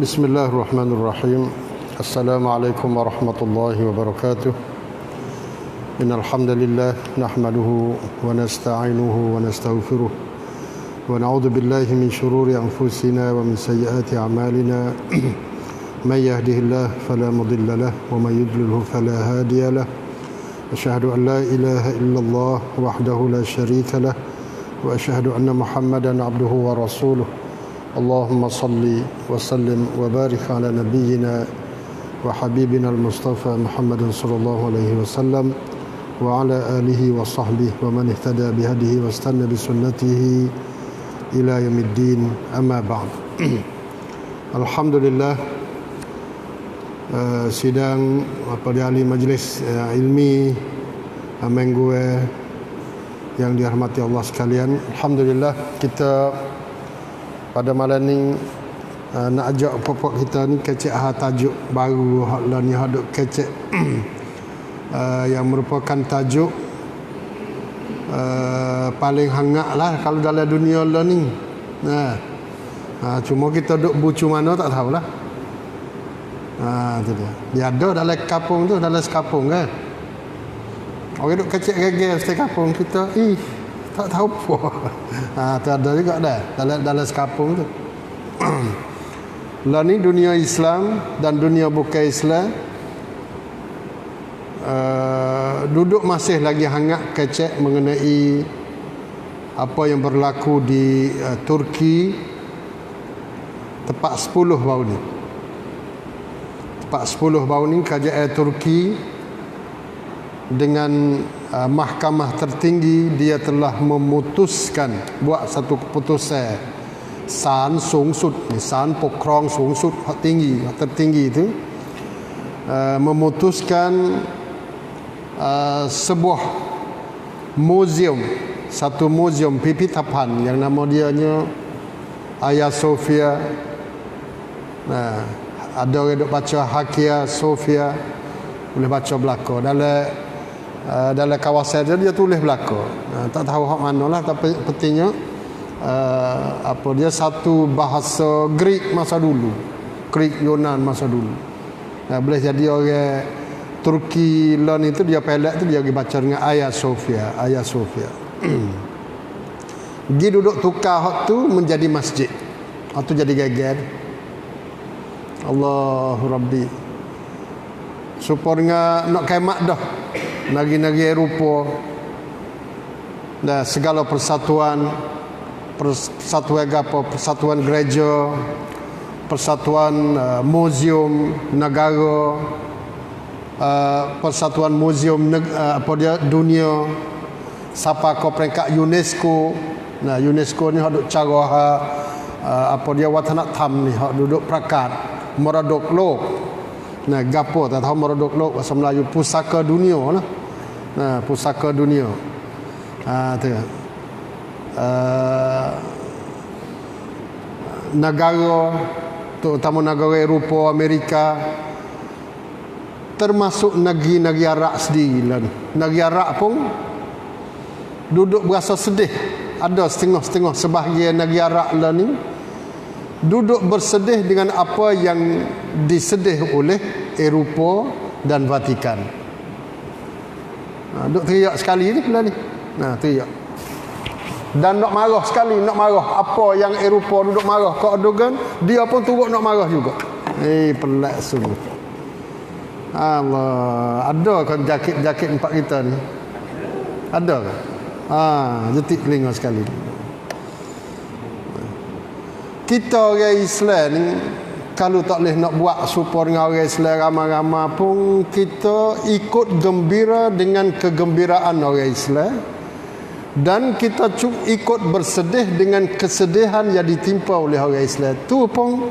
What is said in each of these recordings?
Bismillahirrahmanirrahim. Assalamualaikum warahmatullahi wabarakatuh. Innal hamdalillah nahmaduhu wa nasta'inuhu wa nastaghfiruh wa na'udzu billahi min shururi anfusina wa min sayyiati a'malina. May yahdihillahu fala mudilla lahu wa may yudlilhu fala hadiya lahu. Asyhadu an la ilaha illallah wahdahu la syarika lahu wa asyhadu anna Muhammadan 'abduhu wa rasuluh. Allahumma salli wa sallim wa barik ala nabiyyina wa habibina al-Mustafa Muhammadin sallallahu alaihi wasallam wa ala alihi wa sahbihi wa man ihtada bihadihi wa istanna bi sunnatihi ila yaumiddin, amma ba'd. Alhamdulillah, sidang di ahli majlis ilmi minggu yang dirahmati Allah sekalian. Alhamdulillah, kita pada malam ni nak ajak popok kita ni kecek tajuk baru hak ni haduk kecek yang merupakan tajuk paling hangat lah kalau dalam dunia lah ni. Cuma kita duk bucu mana tak tahulah. Tu dia. Dia ada dalam kampung tu, dalam sekapung kan. Orang duk kecek gegel setiap kampung kita. Tak tahu apa. Tu ada juga dah dalam sekapung tu. Lah ni dunia Islam dan dunia bukan Islam duduk masih lagi hangat kecek mengenai apa yang berlaku di Turki tepat 10 baru ni. Tepat 10 baru ni kerajaan Turki dengan mahkamah tertinggi dia telah memutuskan buat satu keputusan San Sung Sud ni, San Pokrong Sung Sud hak tinggi, hak tertinggi itu memutuskan sebuah museum, satu museum pipitapan yang nama dianya Hagia Sophia. Ada orang duk baca Hagia Sophia, boleh baca belaka dalam kawasan dia tulis belaka. Tak tahu hak manalah, tapi pentingnya dia satu bahasa Greek masa dulu, Greek Yunan masa dulu. Boleh jadi orang Turki learn itu dia pelak tu dia pergi baca dengan Hagia Sophia. Dia duduk tukar hak tu menjadi masjid. Hak tu jadi geger. Allahu Rabbi. Supaya nak kemat dah negeri-negeri Eropah dan segala persatuan gereja, persatuan museum negara, persatuan museum dunia sampai ke peringkat UNESCO. UNESCO ni hak duk cara watanat tham ni hak duduk perakat meradok lok. Gapo tak tahu merodok lok bahasa Melayu, pusaka dunia lah. Pusaka dunia. Tu. Negara terutama negara Eropah, Amerika, termasuk negeri-negeri Arab sendiri lah. Negeri Arab pun duduk berasa sedih. Ada setengah-setengah sebahagian negeri Arab lah ni duduk bersedih dengan apa yang disedih oleh Eropah dan Vatikan. Duk teriak sekali ni pula ni. Teriak. Dan nak marah sekali, nak marah apa yang Eropah duduk marah ke Erdogan, dia pun turut nak marah juga. Pelik sungguh. Allah, ada kan jakit empat kita ni? Ada kan? Jetik telinga sekali. Kita orang Islam ni kalau tak boleh nak buat supaya dengan orang Islam ramai-ramai pun kita ikut gembira dengan kegembiraan orang Islam, dan kita ikut bersedih dengan kesedihan yang ditimpa oleh orang Islam. Tu pun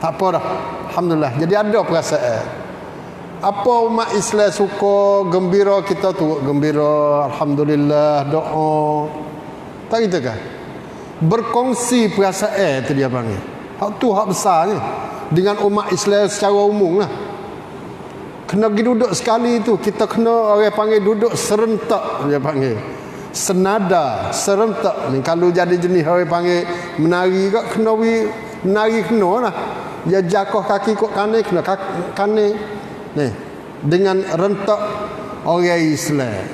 tak apa dah. Alhamdulillah. Jadi ada perasaan. Apa umat Islam suka gembira, kita turut gembira, alhamdulillah, doa. Tak gitu kan? Berkongsi perasaan tu dia panggil. Hak tu hak besar ni. Dengan umat Islam secara umum lah. Kena pergi duduk sekali tu, kita kena orang panggil duduk serentak dia panggil. Senada, serentak ni. Kalau jadi jenis orang panggil menari kat, kena menari kena lah. Dia jakoh kaki kok kanan, kena kanan. Ni, dengan rentak orang Islam.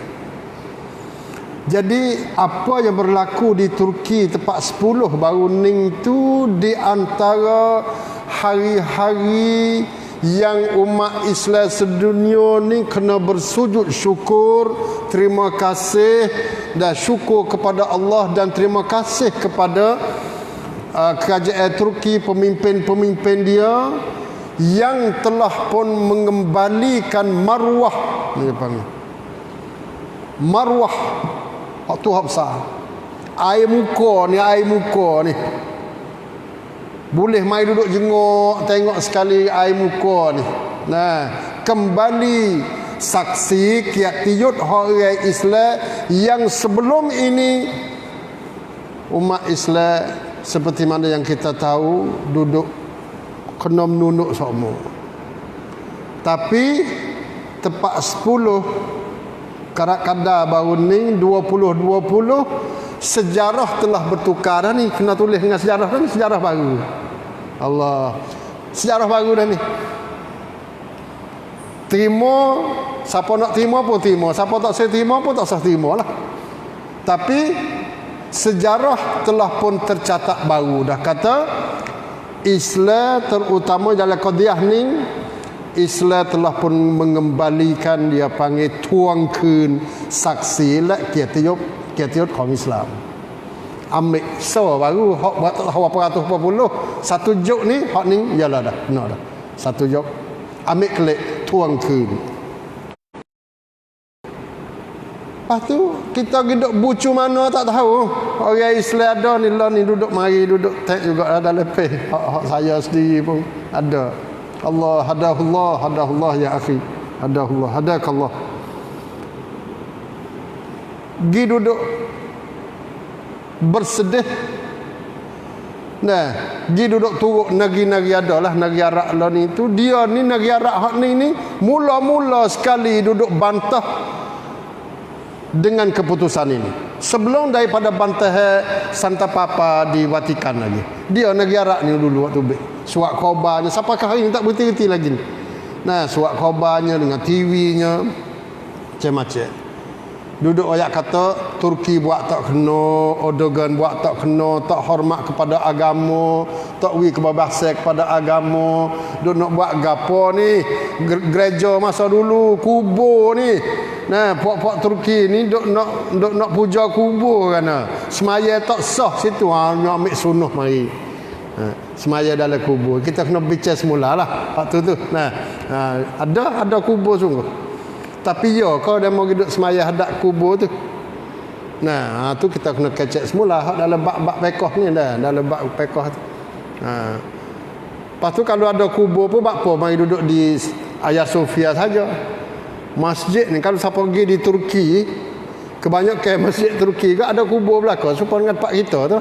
Jadi apa yang berlaku di Turki tepat 10 baru ning tu di antara hari-hari yang umat Islam sedunia ni kena bersujud syukur, terima kasih dan syukur kepada Allah dan terima kasih kepada kerajaan Turki, pemimpin-pemimpin dia yang telah pun mengembalikan maruah, dia panggil maruah waktu hak besar. Air muka ni boleh mai duduk jenguk, tengok sekali air muka ni. Nah, kembali saksi kiat tiut orang Islam yang sebelum ini umat Islam seperti mana yang kita tahu duduk kena menunduk semua. Tapi tepat 10 kadang-kadang baru ni 2020 sejarah telah bertukar dah ni. Kena tulis dengan sejarah dah ni, sejarah baru. Allah, sejarah baru dah ni. Terima, siapa nak terima pun terima, siapa tak saya terima pun tak sah terima lah. Tapi sejarah telah pun tercatat baru dah. Kata Islam terutama dalam qadiyah ni, Islam telah pun mengembalikan, dia panggil tuangkan saksi lah kiat-kiat kaum Islam. Ambil so baru hak buat berapa ratus berpuluh satu jok ni, hak ni yalah dah benar dah. Satu jok ambil kelik tuangkan. Lepas tu kita duduk bucu mana tak tahu. Orang Islam ada ni lah ni duduk mari duduk tek juga ada lepeh. Hak saya sendiri pun ada. Allah hadahullah ya akhi. Hadahullah hadakallah. Gi duduk bersedih. Nah, gi duduk turuk negeri-negeri ada lah, negeri Arab lah ni tu. Dia ni negeri Arab hak ni mula-mula sekali duduk bantah dengan keputusan ini. Sebelum daripada bantah Santa Papa di Vatikan lagi. Dia negeri Arab ni dulu waktu surat khabarnya sampakah hari ni tak berhenti lagi. Nah, surat khabarnya dengan TV-nya macam-macam. Duduk ayat kata Turki buat tak kena, Erdogan buat tak kena, tak hormat kepada agama, tak wi kebebasan kepada agama. Duk nak buat gapo ni? Gereja masa dulu, kubur ni. Nah, puak-puak Turki ni duk nak puja kubur kan. Semaya tak sah situ, nak ambil sunnah mari. Semaya dalam kubur. Kita kena bincang semulalah waktu tu. Nah, ada kubur sungguh. Tapi ya, kau dah mau duduk semaya hadap kubur tu. Nah, tu kita kena kecek semula hak dalam bab-bab fiqh ni dah, dalam bab fiqh tu. Lepas tu kalau ada kubur pun buat apa mari duduk di Hagia Sophia saja. Masjid ni kalau siapa pergi di Turki, kebanyakan masjid Turki ke ada kubur belakang supaya dengan pak kita tu.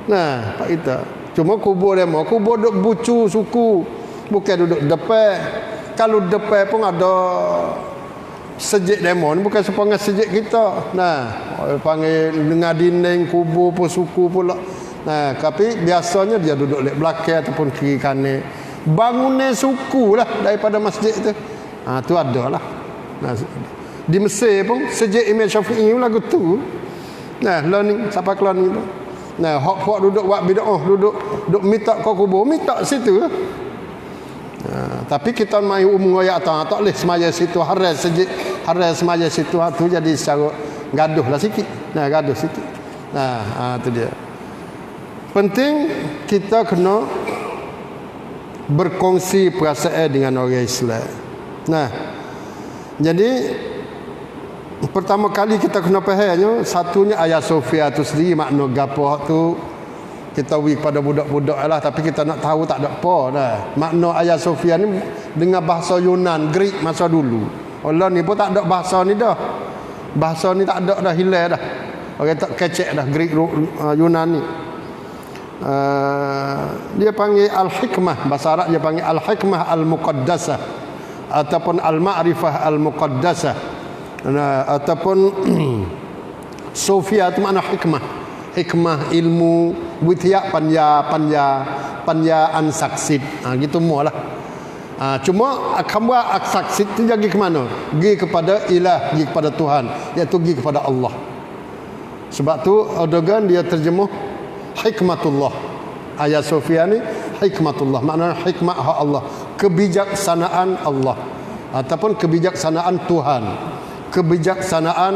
Nah, pak kita. Cuma kubur dia mau kubur duduk bucu suku, bukan duduk depan. Kalau depan pun ada sejik demo ni bukan sepanjang sejik kita. Nah, panggil dengan dinding kubur pun suku pula. Nah, tapi biasanya dia duduk lek belakang ataupun kiri kanan. Bangunan suku lah daripada masjid tu. Tu ada lah. Nah, di Mesir pun sejik Imam Syafi'i lagu tu. Nah, lah ni sampai keluar ni. Nah, hak-hak duduk buat bid'ah, duduk minta kau kubur, minta situ lah. Tapi kita mai umum ayat tak boleh semaya situ haram sejik haram semaya situ tu jadi secara gaduh lah sikit. Nah, gaduh sikit. Nah, tu dia. Penting kita kena berkongsi perasaan dengan orang Islam. Nah, jadi pertama kali kita kena fahamnya satunya Hagia Sophia tu sendiri makna gapo tu kita wi kepada budak-budak lah, tapi kita nak tahu tak ada apa dah. Makna Hagia Sophia ni dengan bahasa Yunan, Greek masa dulu. Allah ni pun tak ada bahasa ni dah. Bahasa ni tak ada dah, hilang dah. Orang tak kecek dah Greek Yunan ni. Dia panggil Al-Hikmah, bahasa Arab dia panggil Al-Hikmah Al-Muqaddasah ataupun Al-Ma'rifah Al-Muqaddasah. Ataupun Sofia itu makna hikmah, ilmu, witiak, panjaan saksit. Gitu mualah. Cuma khamwa saksit tu pergi ke mana? Pergi kepada ilah, pergi kepada Tuhan, iaitu pergi kepada Allah. Sebab tu Erdogan dia terjemuh hikmatullah. Hagia Sophia ni hikmatullah, maknanya hikmat hak Allah, kebijaksanaan Allah ataupun kebijaksanaan Tuhan, kebijaksanaan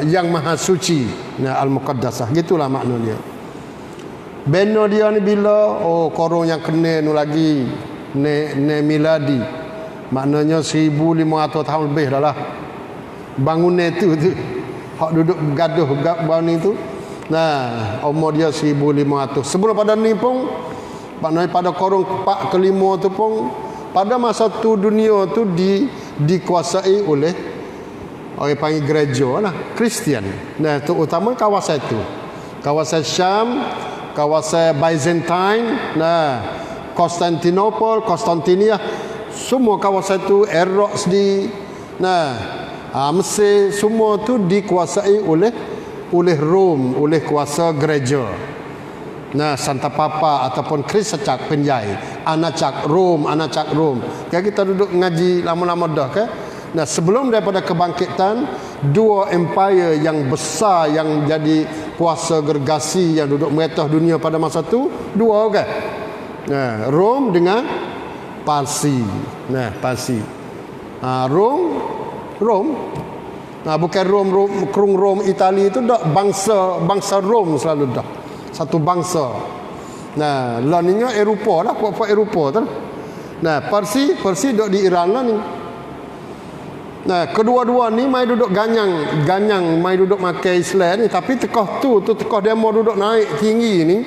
yang maha suci, al-muqaddasah. Gitulah makna dia. Beno dia ni bila korong yang kena nu lagi ne miladi, maknanya 1500 tahun lebih dah lah bangunan tu hak duduk gaduh bau ni tu. Nah, umur dia 1500. Sebelum pada ni pun, maknanya pada korong keempat kelima tu pun, pada masa tu dunia tu dikuasai oleh orang panggil gereja lah, Kristian. Nah, terutama kawasan itu, kawasan Syam, kawasan Byzantine, Konstantinopel, Konstantinia, semua kawasan itu, Iraq di, Mesir, semua tu dikuasai oleh Rom, oleh kuasa gereja. Santa Papa ataupun Kriscak Penjai, Anacak Rom. Kan kita duduk ngaji lama-lama dah kan. Sebelum daripada kebangkitan, dua empire yang besar yang jadi kuasa gergasi yang duduk meretah dunia pada masa tu, dua kan. Rom dengan Parsi. Parsi. Rom. Bukan Rom Itali itu dah bangsa Rom selalu dah. Satu bangsa. Lainnya Eropah lah, puak-puak Eropah tu. Parsi duduk di Iran lah ni. Kedua-dua ni mai duduk ganyang mai duduk makan Islam ni, tapi tekah dia mau duduk naik tinggi ni,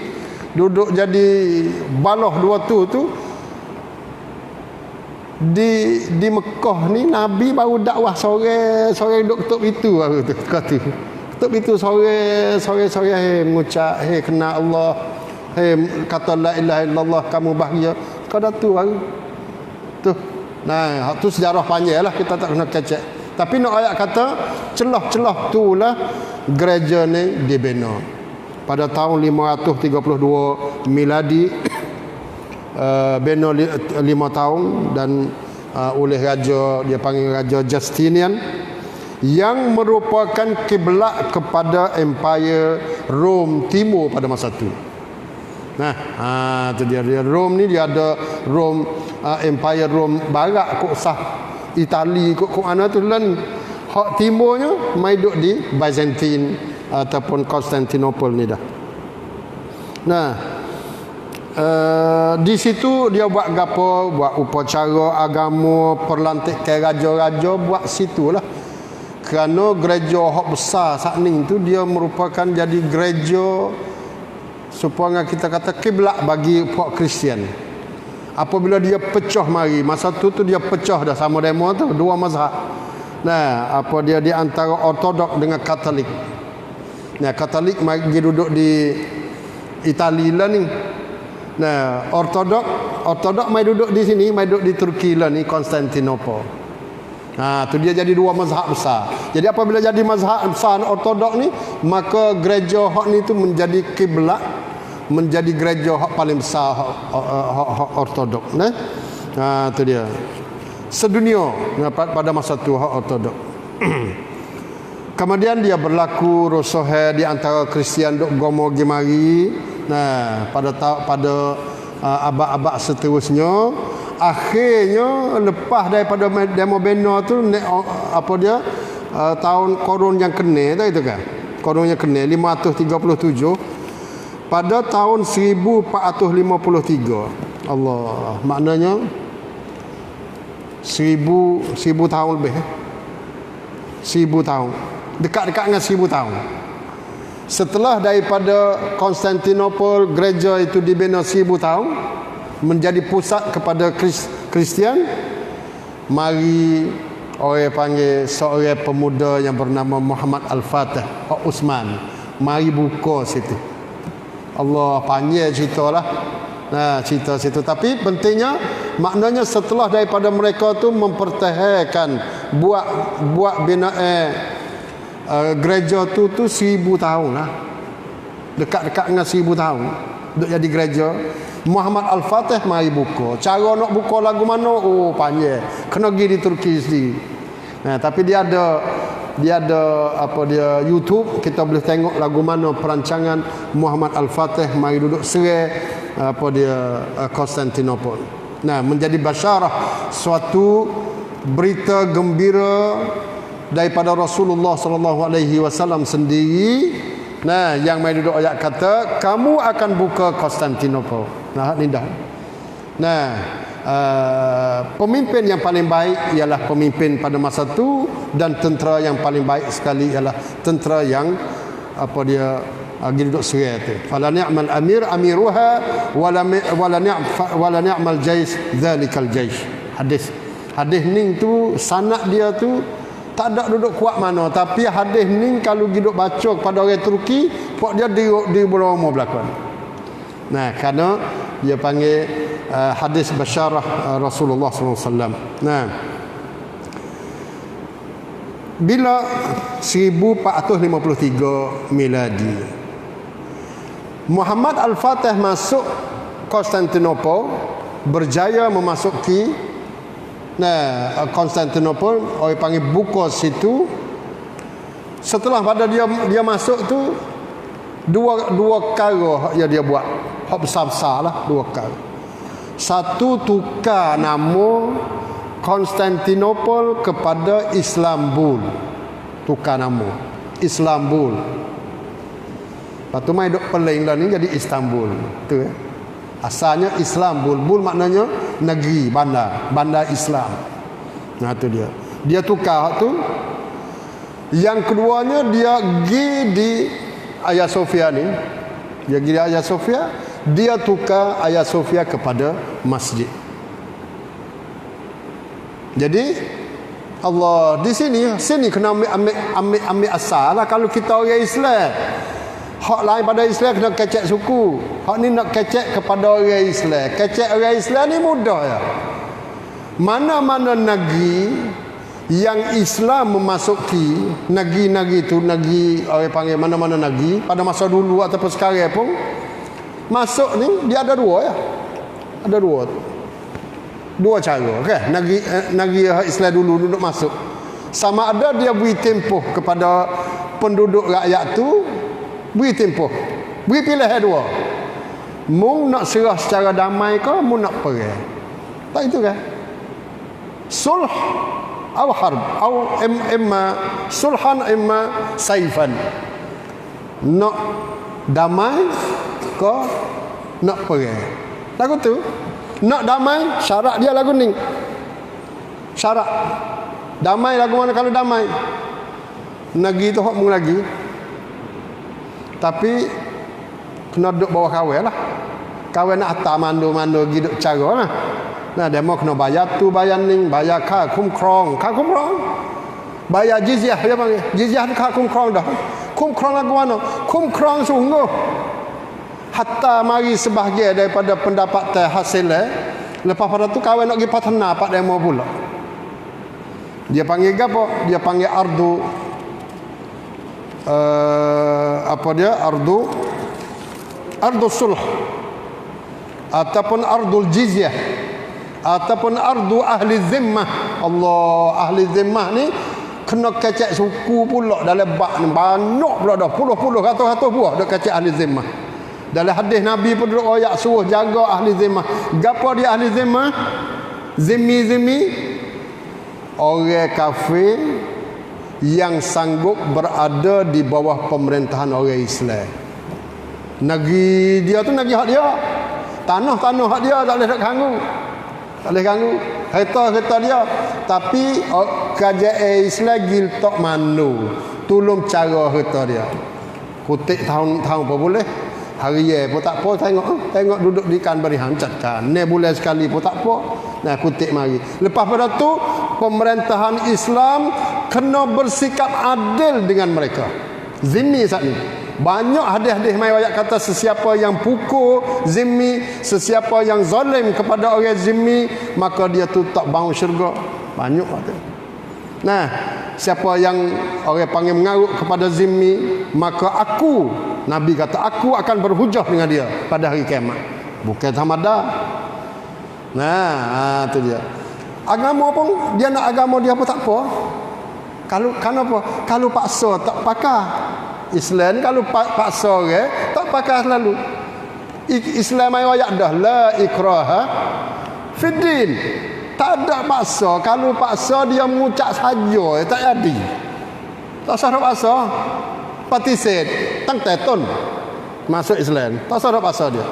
duduk jadi baloh dua tu di Mekah ni Nabi baru dakwah sore duduk ketuk pintu baru tu. Ketuk pintu sore mengucap kenal Allah, kata la ilaha illallah, kamu bahagia. Kau dah tu baru tu. Tu sejarah panjang lah, kita tak kena kecek. Tapi nak ayat kata celah-celah tu lah gereja ni dibina pada tahun 532 miladi. Bina 5 tahun dan oleh raja, dia panggil Raja Justinian, yang merupakan kiblat kepada Empire Rom Timur pada masa tu. Tu dia Rom ni, dia ada Rom, Empire Rom Barat kok sah Itali kok mana tu lah ni. Hak timurnya mai duduk di Byzantine ataupun Konstantinopel ni dah. Di situ dia buat gapo, buat upacara agama, perlantikan raja-raja, buat situlah. Kerana gereja hak besar saat ni tu dia merupakan jadi gereja supaya kita kata kiblat bagi puak Kristian. Apabila dia pecah mari, masa tu dia pecah dah sama demo tu, dua mazhab. Apa dia di antara Ortodok dengan Katolik. Katolik mari duduk di Itali lah ni. Ortodok mai duduk di sini, mai duduk di Turki lah ni, Konstantinopel. Tu dia jadi dua mazhab besar. Jadi apabila jadi mazhab besar Ortodok ni, maka gereja hak ni tu menjadi kiblat, menjadi gereja hak paling besar hak Ortodok. Tu dia. Sedunia pada masa tu hak Ortodok. Kemudian dia berlaku rosohe di antara Kristian duk gomo gemari. Pada abad-abad seterusnya, akhirnya lepas daripada demo beno tu tahun korun yang kena tu itu kan. Korun yang kena 537 pada tahun 1453. Allah, maknanya 1000 tahun lebih. 1000 tahun. Dekat-dekat dengan 1000 tahun. Setelah daripada Konstantinopel, gereja itu dibina 1000 tahun, menjadi pusat kepada Kristian, mari orang panggil seorang pemuda yang bernama Muhammad Al-Fatih Uthman, mari buka situ. Allah panggil cerita lah. Nah, cerita situ. Tapi pentingnya, maknanya setelah daripada mereka tu mempertahankan buat binaan gereja tu 1000 tahun lah. Dekat-dekat dengan 1000 tahun duk jadi gereja. Muhammad Al-Fatih mari buka. Cara nak buka lagu mana? Oh, panjang. Kena pergi di Turki sendiri. Nah, tapi dia ada YouTube, kita boleh tengok lagu mana perancangan Muhammad Al-Fatih mari duduk serai Konstantinopel. Nah, menjadi basyarah, suatu berita gembira daripada Rasulullah sallallahu alaihi wasallam sendiri. Nah, yang mai duduk ayat kata, kamu akan buka Konstantinopel. Nah, indah. Nah, pemimpin yang paling baik ialah pemimpin pada masa itu, dan tentera yang paling baik sekali ialah tentera yang duduk serai tu. Fala ni'mal amir amiruha wala ni'mal jais zalikal jais. Hadis ni tu sanad dia tu tak ada duduk kuat mana, tapi hadis ni kalau duduk baca kepada orang Turki, pok dia di Roma belakang. Nah, kerana dia panggil hadis basyarah Rasulullah SAW. Nah, bila 1453 miladi, Muhammad Al-Fatih masuk Konstantinopel, berjaya memasuki Konstantinopel, orang panggil buka situ. Setelah pada dia masuk tu, dua perkara yang dia buat, hak besar-besar lah, dua perkara. Satu, tukar nama Konstantinopel kepada Istanbul. Tukar nama Istanbul. Lepas tu mai duk peling lah ni jadi Istanbul. Tu asalnya Istanbul. Bul maknanya negeri, bandar Islam. Nah, tu dia. Dia tukar tu. Yang keduanya, dia pergi di Hagia Sophia ni. Dia pergi di Hagia Sophia, dia tukar Hagia Sophia kepada masjid. Jadi Allah di sini kena ambil asal lah. Kalau kita orang Islam, hak lain pada Islam kena kecek suku. Hak ni nak kecek kepada orang Islam. Kecek orang Islam ni mudah ya. Mana-mana negeri yang Islam memasuki, negeri-negeri tu, negeri orang panggil mana-mana negeri pada masa dulu ataupun sekarang pun, masuk ni dia ada dua ya. Ada dua cara, okay? Negeri Islam dulu duduk masuk. Sama ada dia beri tempoh kepada penduduk rakyat tu, beri tempoh, beri pilihan dua. Mung nak serah secara damai ke, mung nak perang. Tak itu kan? Sulh atau harb, atau imma sulhan imma saifan. Nak damai ke nak perang. Lagu tu nak damai, syarat dia lagu ni. Syarat damai lagu mana? Kalau damai, negeri tu hak mung lagi, tapi kena duduk bawah kawin lah. Kawin nak atas mando pergi duduk cara lah. Nah, demo kena bayar tu, bayar ni, bayar ka kumkrong, bayar jizyah. Dia panggil jizyah tu ka kumkrong dah. Kumkrong lagu mana? Kumkrong sungguh. Hatta mari sebahagian daripada pendapatan hasilnya, lepas pada tu kawan nak pergi patena pak demo pula. Dia panggil apa? Dia panggil ardu ardu sulh, ataupun ardul jizyah, ataupun ardu ahli zimmah. Allah, ahli zimmah ni kena kecek suku pula dalam bak ni. Banyak pula dah, puluh-puluh, ratus-ratus buah dah kecek ahli zimmah. Dalam hadis Nabi pun duduk ayat suruh jaga ahli zimmah. Gapo dia ahli zimmah? Zimmi orang kafir yang sanggup berada di bawah pemerintahan orang Islam. Negeri dia tu negeri hak dia. Tanah hak dia, tak boleh nak ganggu. Tak boleh ganggu. Kereta dia. Tapi kerajaan Islam giltok manu, tolong cara kereta dia. Kutik tahun-tahun apa boleh. Hari pun tak apa, tengok duduk di kan beri hancatkan. Ni bulan sekali pun tak apa. Nah, kutik mari. Lepas pada tu pemerintahan Islam kena bersikap adil dengan mereka. Zimmi saat ni. Banyak hadis-hadis mai ayat kata sesiapa yang pukul zimmi, sesiapa yang zalim kepada orang zimmi, maka dia tu tak bau syurga. Banyak kata. Nah, siapa yang orang panggil mengarut kepada zimmi, maka aku, Nabi kata, aku akan berhujah dengan dia pada hari kiamat. Bukan samada. Nah, itu dia. Agama pun dia nak agama dia apa tak apa. Kenapa? Kalau paksa tak pakar. Islam kalau paksa orang tak pakar selalu. Islam ayo ayat dah la ikraha fiddin. Tak ada paksa. Kalau paksa dia mengucap saja tak jadi. Tak sah paksa. Patiset tang teton masuk Islam. Tak sah paksa dia.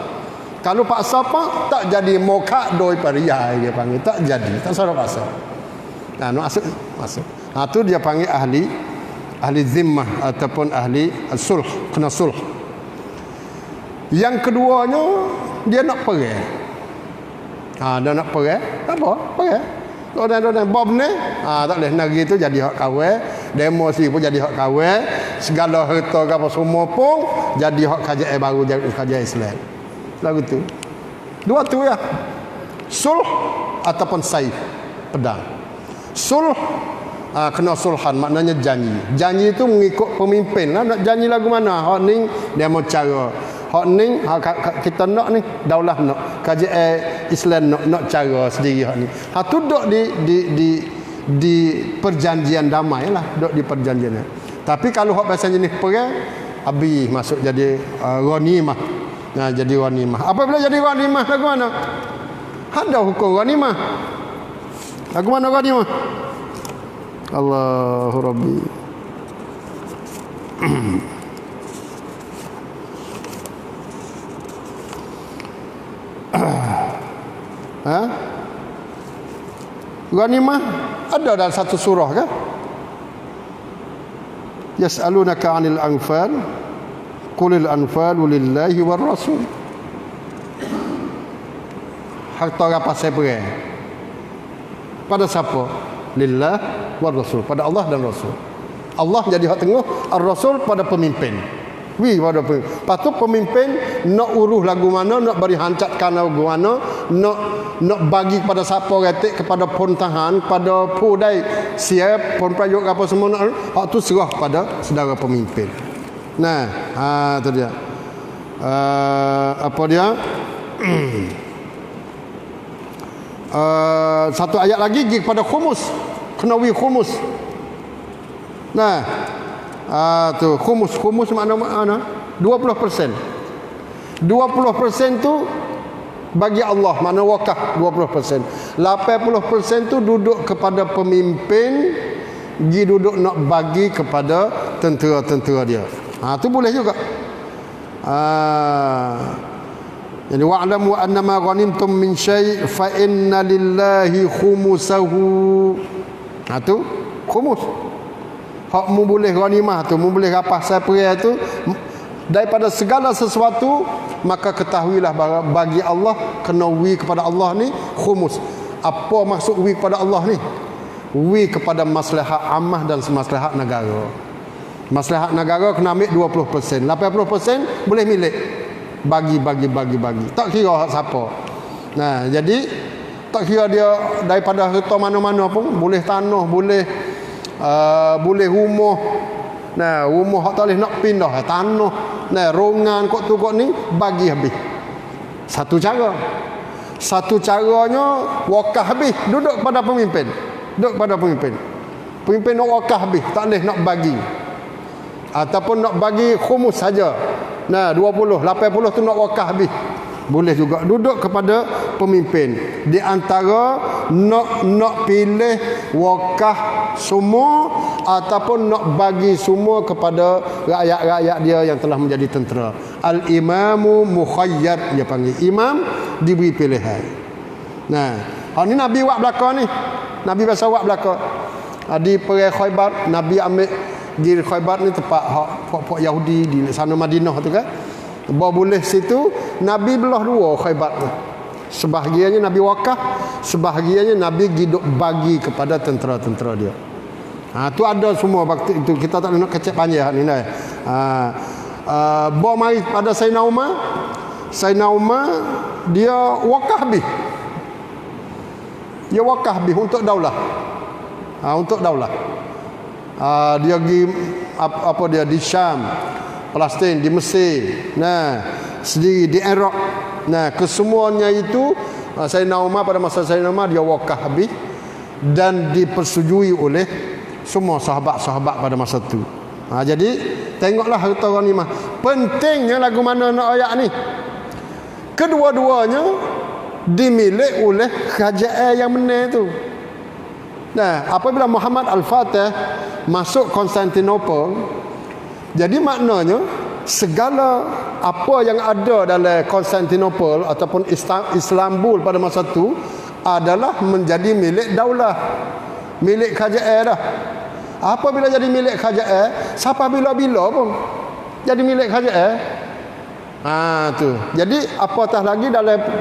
Kalau paksa apa tak jadi moka doi pariah dia panggil. Tak jadi. Tak sah paksa. Nah, masuk. Nah, tu dia panggil ahli zimmah ataupun ahli sulh, kena sulh. Yang keduanya dia nak perang. Dia nak perang, tak apa, perang. Dodan bom ni, tak boleh negeri tu jadi hak kawan, demosi pun jadi hak kawan, segala harta apa semua pun jadi hak kerajaan baru, jadi kerajaan Islam. Lagu tu. Dua tu ya. Sulh ataupun saif, pedang. Sulh kena sulhan, maknanya janji. Janji itu mengikut pemimpin lah. Nak janji lagu mana? Hak ni dia mau cara. Hak ni kita nak ni daulah nak. Kerajaan Islam nak cara sendiri hak ni. Hak tu duk di perjanjian damai lah, duk di perjanjian. Tapi kalau hak bahasa jenis perang, habis masuk jadi ghanimah. Nah, jadi ghanimah. Apabila jadi ghanimah lagu mana? Ada hukum ghanimah. Lagu mana ghanimah? Allahu Rabbi. Ghanimah ada dalam satu surah kan? Yas'alunaka 'anil anfal qulil anfalu lillahi war rasul. Harta rampasan perang pada siapa? Lillah war rasul, pada Allah dan Rasul. Allah jadi hak tengah, ar-rasul pada pemimpin. Pada pemimpin. Lepas tu pemimpin nak uruh lagu mana, nak beri hancatkan lagu mana, nak bagi kepada siapa retik, kepada pontahan, kepada pudai siap pon prajuk apa semua nak, hak tu serah kepada saudara pemimpin. Nah, tu dia. Apa dia? Satu ayat lagi kepada khumus, kenawi khumus. Nah, tu khumus mana? 20%. 20% tu bagi Allah, mana wakaf 20%. 80% tu duduk kepada pemimpin, dia duduk nak bagi kepada tentera-tentera dia. Tu boleh juga. Jadi wa'lamu annama ghanimtum min syai' fa inna lillahi khumusahu. Tu khumus. Hak mu boleh ghanimah tu, mu boleh rapasan perang tu daripada segala sesuatu, maka ketahuilah bagi Allah kena wi kepada Allah ni khumus. Apa maksud wi kepada Allah ni? Wi kepada maslahat ammah dan maslahat negara. Maslahat negara kena ambil 20%. 80% boleh milik. Bagi. Tak kira hak siapa. Nah, jadi tak kira dia daripada harta mana-mana pun, boleh tanah, boleh rumah. Nah, rumah hak tak boleh nak pindah, tanah. Nah, rongan kok tu kok ni bagi habis. Satu cara. Satu caranya wakaf habis, duduk pada pemimpin. Duduk pada pemimpin. Pemimpin nak wakaf habis, tak boleh nak bagi. Ataupun nak bagi khumus saja. Nah, 20, 80 tu nak wakaf habis. Boleh juga duduk kepada pemimpin. Di antara nak pilih wakaf semua ataupun nak bagi semua kepada rakyat-rakyat dia yang telah menjadi tentera. Al-imamu mukhayyar, dia panggil imam, diberi pilihan. Nah, hal ni Nabi buat belaka ni. Nabi biasa buat belaka. Di perang Khaybar, Nabi ambil Di Khaybar ni tempat hak Yahudi di sana Madinah tu kan. Boleh situ Nabi belah dua Khaybar tu. Sebahagiannya Nabi wakaf, sebahagiannya Nabi giduk bagi kepada tentera-tentera dia. Tu ada semua waktu itu. Kita tak nak kecek panjang ni dah. Mari pada Sayyidina Umar. Sayyidina Umar dia wakaf habis. Dia wakaf habis untuk daulah. Untuk daulah. Dia pergi apa dia di Syam, Palestin, di Mesir, sendiri di Iraq. Kesemuanya itu Sayyidina Umar pada masa Sayyidina Umar dia wakaf habis dan dipersetujui oleh semua sahabat-sahabat pada masa itu. Jadi tengoklah harta ghanimah. Pentingnya lagu mana nak ayat ni. Kedua-duanya dimilik oleh kerajaan yang benar tu. Apabila Muhammad Al-Fatih masuk Konstantinopel, jadi maknanya segala apa yang ada dalam Konstantinopel ataupun Istanbul pada masa itu adalah menjadi milik daulah, milik kerajaan dah. Apabila jadi milik kerajaan, siapa bila-bila pun jadi milik kerajaan. Tu. Jadi apatah lagi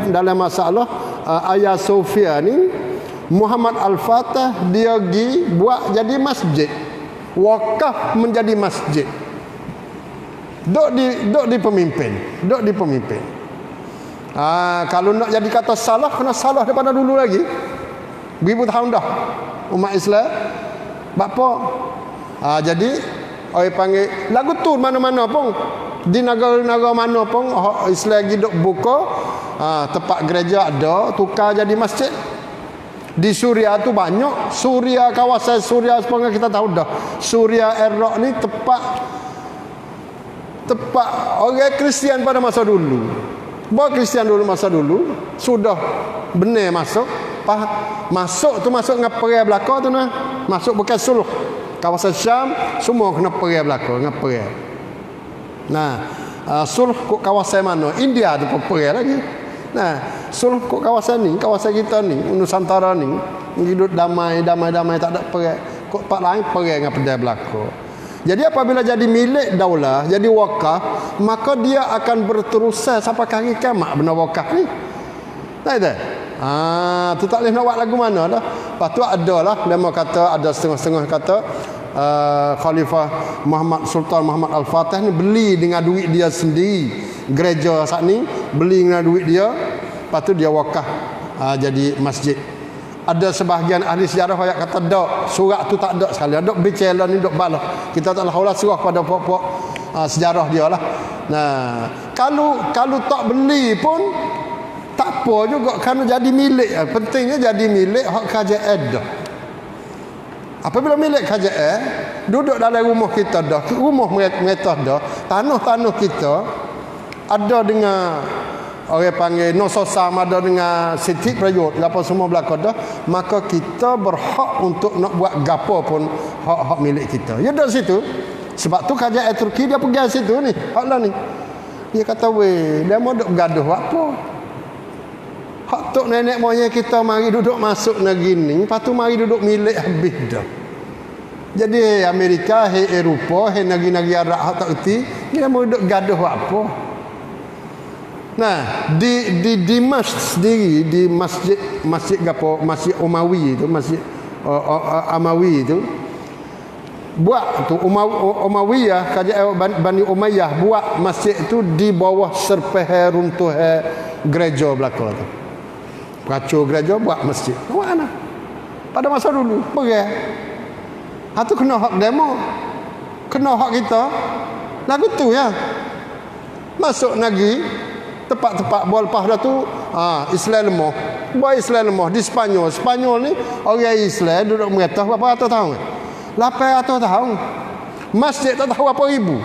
dalam masalah Hagia Sophia ni, Muhammad Al-Fatih dia pergi buat jadi masjid. Wakaf menjadi masjid. Duk di pemimpin. Kalau nak jadi kata salah, kena salah daripada dulu lagi. Beribu tahun dah umat Islam. Bapa. Jadi orang panggil lagu tu mana-mana pun. Di negara-negara mana pun Islam lagi duk buka, tempat gereja ada, tukar jadi masjid. Di Suria tu banyak. Suria, kawasan Suria sepanjang kita tahu dah. Suria, Iraq ni tempat orang Kristian pada masa dulu. Bahawa Kristian dulu masa dulu sudah benar masuk. Masuk tu masuk dengan perang belaka tu nah. Masuk bekas sulh. Kawasan Syam semua kena perang belaka, dengan perang. Sulh kat kawasan mana? India tu pun perang lagi. Sulh kat kawasan ni, kawasan kita ni, Nusantara ni, hidup damai tak ada perang. Kok tempat lain perang dengan pedai belaka. Jadi apabila jadi milik daulah, jadi wakaf, maka dia akan berterusan sampai hari kiamat benda wakaf ni. Tak? Tu tak boleh nak buat lagu mana dah. Lepas tu adalah lama kata, ada setengah-setengah kata Khalifah Sultan Muhammad Al-Fatih ni beli dengan duit dia sendiri gereja saat ni, beli dengan duit dia, lepas tu dia wakaf jadi masjid. Ada sebahagian ahli sejarah yang kata dak, surat tu tak ada sekali. Dok bicara ni dok balah. Kita tak lah surah pada pokok sejarah dia lah. Kalau tak beli pun tak apa juga, kerana jadi milik. Pentingnya jadi milik hak kerajaan dah. Apabila milik kerajaan, duduk dalam rumah kita dah, rumah mereka dah, tanah-tanah kita ada dengan orang panggil nososam, ada dengan sitik prayut, apa semua belaka dah, maka kita berhak untuk nak buat gapo pun hak milik kita. Ya dah situ. Sebab tu kerajaan Turki dia pergi situ ni, hak lah ni. Dia kata dia mau duk gaduh apa? Hak tok nenek moyang kita mari duduk masuk negeri ni, lepas tu mari duduk milik habis dah. Jadi Amerika, Eropah, negeri-negeri Arab hak tak erti, dia mau duduk gaduh apa? Di Dimash sendiri, di masjid gapo, Masjid Umawi tu, Masjid Amawi tu, buat tu Umayyah, kerajaan Bani Umayyah buat masjid tu di bawah serpeh runtuh gereja belaka tu. Kacau gereja buat masjid. Mana? Pada masa dulu perang. Tu kena hak demo. Kena hak kita. Lagu tu ya. Masuk negeri tempat-tempat buat lepas dah tu Islam lemah. Buat Islam lemah di Spanyol. Spanyol ni orang Islam duduk merata berapa ratus tahun? 800 tahun. Masjid tak tahu apa ribu.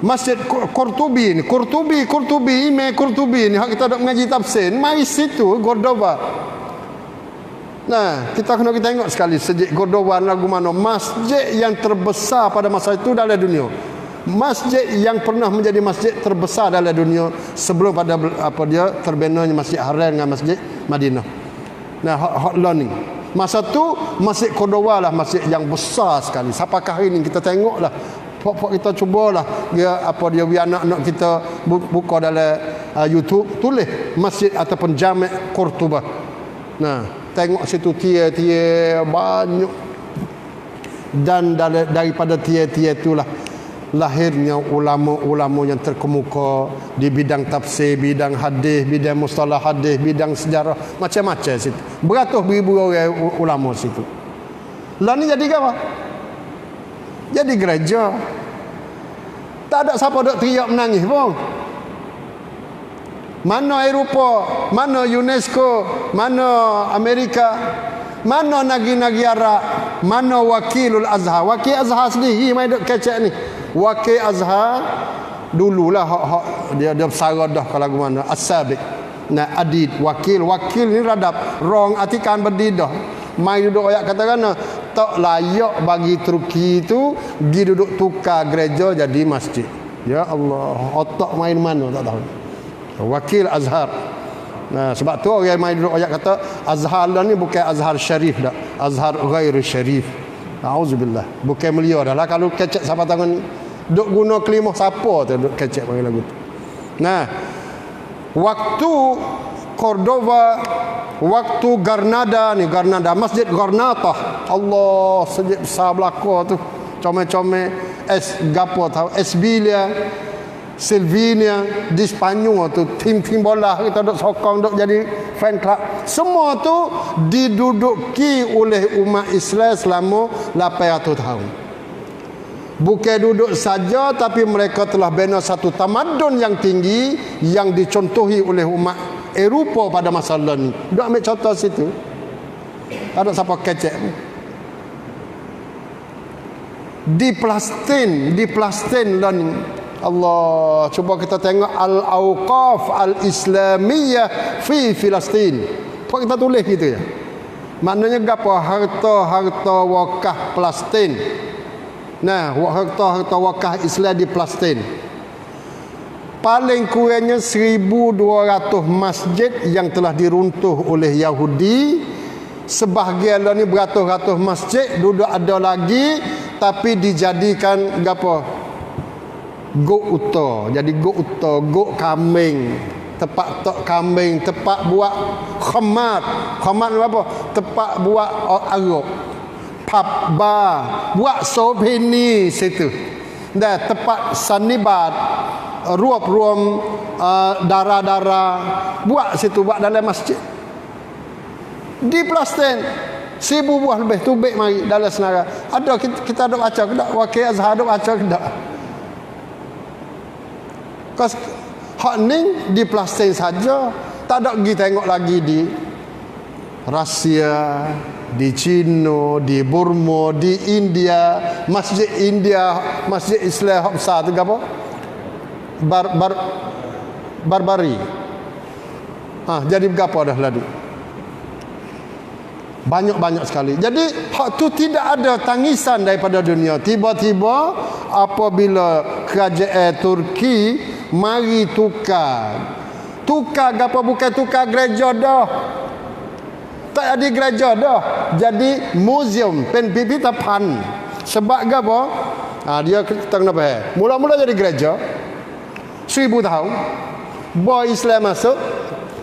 Masjid Qurtubi ni, Qurtubi Imam Qurtubi ni hak kita dak mengaji tafsir, mari situ Cordoba. Kita kena tengok sekali sejak Cordoba lagu mana masjid yang terbesar pada masa itu dalam dunia. Masjid yang pernah menjadi masjid terbesar dalam dunia sebelum pada terbinanya Masjid Haram dengan Masjid Madinah. Hak learning. Masa tu Masjid Cordoba lah masjid yang besar sekali. Sampakah hari ni kita tengoklah, pok-pok kita cubalah dia apa dia biar anak-anak kita buka dalam YouTube, tulis masjid ataupun Jami' Cordoba. Nah, tengok situ tier-tier banyak, dan daripada tier-tier itulah lahirnya ulama-ulama yang terkemuka di bidang tafsir, bidang hadis, bidang mustalah hadis, bidang sejarah, macam-macam situ. Beratus ribu orang ulama situ. Lah ni jadi apa? Jadi gereja. Tak ada siapa dok teriak menangis pun. Mana Eropah, mana UNESCO, mana Amerika, mana negeri-negeri Arab, mana Wakilul Azhar. Wakil Azhar sendiri mai dok kecek ni. Wakil Azhar dululah dia bersara dah kalau mana As-Sabiq. Nah, adid wakil ni radap rong artikan berdidah. Mai duduk ayat katakan tak layak bagi Turki itu pergi duduk tukar gereja jadi masjid. Ya Allah, otak main mana tak tahu. Wakil Azhar. Nah, sebab tu orang main duduk ayat kata Azhar ni bukan Azhar Syarif dah. Azhar ghairu syarif. Auzubillah. Bukan mulia dah lah kalau kecek siapa tangan ni. Duk guna kelimah siapa tu duk kecek panggil lagu tu. Nah, waktu Cordoba, waktu Granada ni, Granada, Masjid Granada. Allah, sejak besar belaka tu. Comel-comel gapo tahu, Esbilia, Silvinia di Spanyol tu, tim-tim bola kita duk sokong, duk jadi fan club. Semua tu diduduki oleh umat Islam selama 800 tahun. Bukan duduk saja, tapi mereka telah bina satu tamadun yang tinggi yang dicontohi oleh umat Eropah pada masa lalu. Duk ambil contoh situ. Tak ada siapa kecek. Di Palestin lalu. Allah, cuba kita tengok Al-Awqaf Al-Islamiyah fi Palestin. Apa kita tulis gitu ya? Maknanya apa? Harta-harta wakaf Palestin. Nah, harta-harta wakaf Islam di Palestin. Paling kurangnya 1,200 masjid yang telah diruntuh oleh Yahudi. Sebahagian lah ni beratus-ratus masjid duduk ada lagi, tapi dijadikan apa? Gok uta. Jadi gok uta, gok kambing. Tempat tok kambing, tempat buat khamat. Khamat ni apa? Tempat buat arok. Pub bar, buat sopini situ. Dan tempat sanibat, ruam darah-darah, buat situ, buat dalam masjid. Di Palestin 1,000 buah lebih tubik mari dalam senara. Ada kita ada baca ke tak? Wakil Azhar ada baca ke tak? Hak ni di Palestin saja, tak ada pergi tengok lagi di Rusia, di China, di Burma, di India, masjid Islam hak besar tu apa? Barbari. Jadi berapa dah lalu? Banyak-banyak sekali. Jadi hak tu tidak ada tangisan daripada dunia. Tiba-tiba apabila kerajaan Turki mari tukar apa, bukan tukar gereja dah. Tak jadi gereja dah. Jadi museum, pipitan. Sebab apa? Dia kata kenapa? Mula-mula jadi gereja 1,000 tahun. Boy Islam masuk,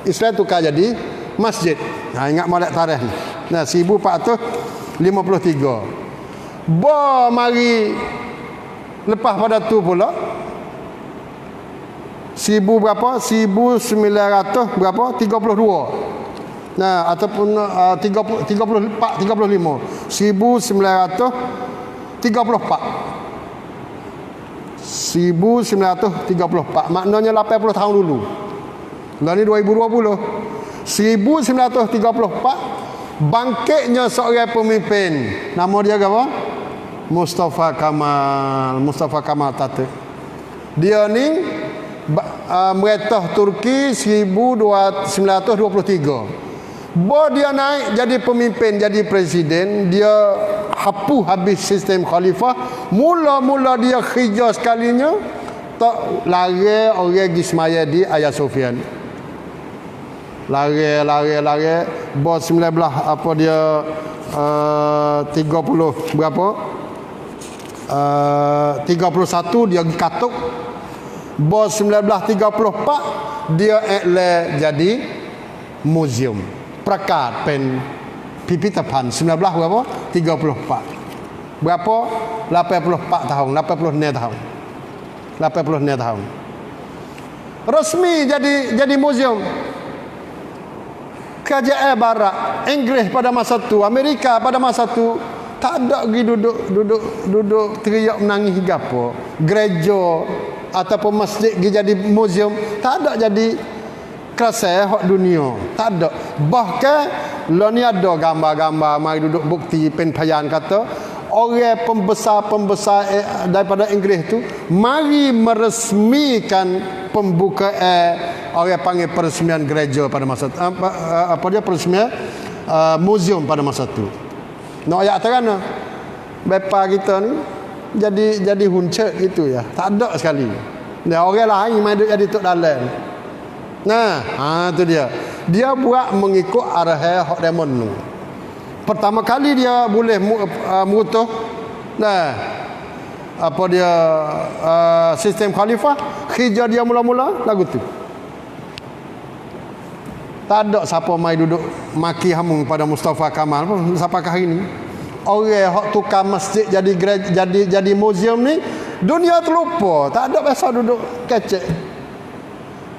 Islam tukar jadi masjid. Ingat molek tarikh ni. Nah, 1453. Mari lepas pada tu pula 1900 berapa? 32. Nah, ataupun 34 35. 1934. Maknanya 80 tahun dulu. Lah ni 2020. 1934 bangkitnya seorang pemimpin. Nama dia apa? Mustafa Kamal Atatürk. Dia ni merintah Turki 1923. Dia naik jadi pemimpin, jadi presiden. Dia hapus habis sistem khalifah. Mula-mula dia khijah sekalinya, tak lari orang pergi semaya di Hagia Sophia. Lari. Bos 19 apa dia 30 berapa? 31 dia pergi katuk. Bos 1934 dia jadi museum. Prakat pen Pipitapan 19 berapa? 34. Berapa? 84 tahun, 86 tahun. 86 tahun. Resmi jadi museum. Kerajaan Barat, Inggeris pada masa tu, Amerika pada masa tu tak ada lagi duduk teriak menangis gapo. Gereja ataupun masjid pergi jadi museum, tak ada jadi kerasa hak dunia. Tak ada. Bahkan lo ni ada gambar-gambar mari duduk bukti penpayan kata orang pembesar daripada Inggeris tu mari meresmikan pembukaan orang panggil peresmian gereja pada masa peresmian museum pada masa tu. Nak ayat terana bepa kita ni jadi huncak gitu ya. Tak ada sekali. Dia orang lain mai duk jadi tok dalam. Nah, tu dia. Dia buat mengikut arahan hak demon tu. Pertama kali dia boleh mutuh apa dia sistem khalifah, hijrah dia mula-mula lagu tu. Tak ada siapa mai duduk maki hamung pada Mustafa Kamal pun sampakah hari ni. Orang hak tukar masjid jadi museum ni dunia terlupa, tak ada biasa duduk kecek.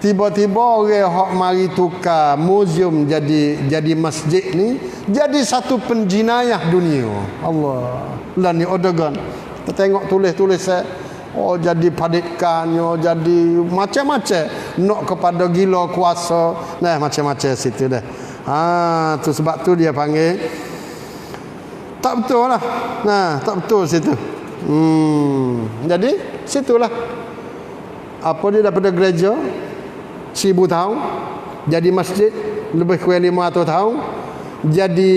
Tiba-tiba orang hak mari tukar museum jadi masjid ni jadi satu penjinayah dunia. Allah. Lah ni Erdogan. Kita tengok tulis saya. Oh jadi paditkannya, jadi macam-macam. Nak kepada gila kuasa. Nah macam-macam situ dah. Tu sebab tu dia panggil tak betul lah. Tak betul situ. Jadi situlah. Apa dia daripada gereja 1000 tahun jadi masjid lebih kurang 500 tahun jadi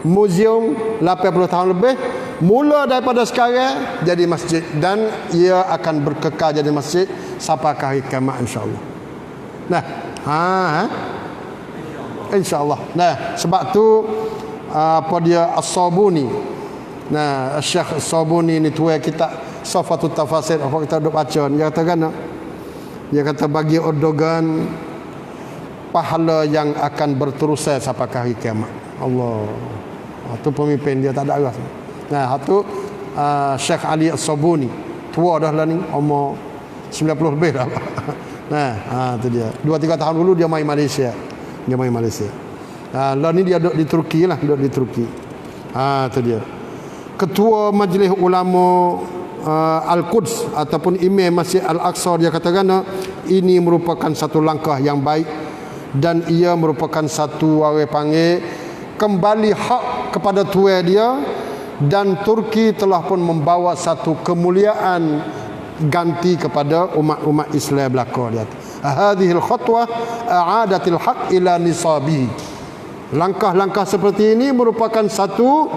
museum 80 tahun lebih. Mula daripada sekarang jadi masjid dan ia akan berkekal jadi masjid sampai hari kiamat insya-Allah. Insya-Allah. Sebab tu apa dia As-Sabuni. Syekh As-Sabuni ni tuai kitab Safatut Tafasir apa kita duk baca dia katakan dia kata bagi Erdogan pahala yang akan berterusan sampai hari kiamat. Allah. Itu pemimpin dia tak ada arah. Itu Syekh Ali As-Sabuni. Tua dah lah ni, umur 90 lebih dah. Itu dia. 2-3 tahun dulu dia main Malaysia. Lah ni dia duduk di Turki lah, itu dia. Ketua Majlis Ulama Al-Quds ataupun Imam Masjid Al-Aqsa dia katakan ini merupakan satu langkah yang baik dan ia merupakan satu orang panggil kembali hak kepada tuan dia dan Turki telah pun membawa satu kemuliaan ganti kepada umat-umat Islam belaka dia. Hadhil khatwah a'adatil haq ila nisabi. Langkah-langkah seperti ini merupakan satu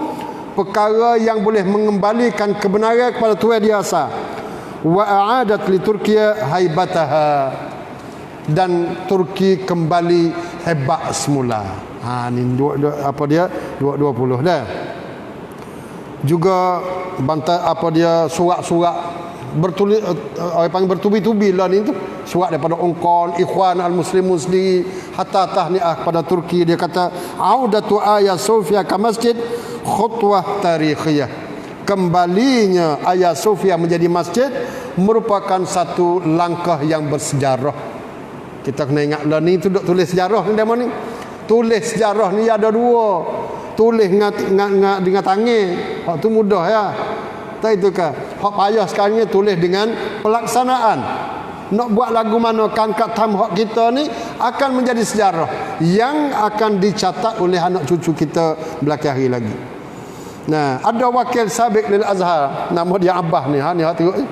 perkara yang boleh mengembalikan kebenaran kepada tuan dia asal. Wa a'adat li Turkiya haibataha. Dan Turki kembali hebat semula. Ni apa dia 20 dah. Juga bantai apa dia surat-surat bertulis orang panggil bertubi-tubi lah ni tu. Surat daripada Ungkon Ikhwan Al-Muslimun sendiri hatta tahniah pada Turki dia kata audatu Hagia Sophia ke masjid khutwah tarikhiyah. Kembalinya Hagia Sophia menjadi masjid merupakan satu langkah yang bersejarah. Kita kena ingat lah ni tu duk tulis sejarah ni demo ni. Tulis sejarah ni ada dua. Tulis dengan tangan. Hak tu mudah ya. Tak itu kan. Hak payah sekarang ni tulis dengan pelaksanaan. Nak buat lagu mana kangkat tam hak kita ni akan menjadi sejarah yang akan dicatat oleh anak cucu kita belakang hari lagi. Ada wakil sabik lil Azhar nama dia Abbas ni. Ni hak tengok ni.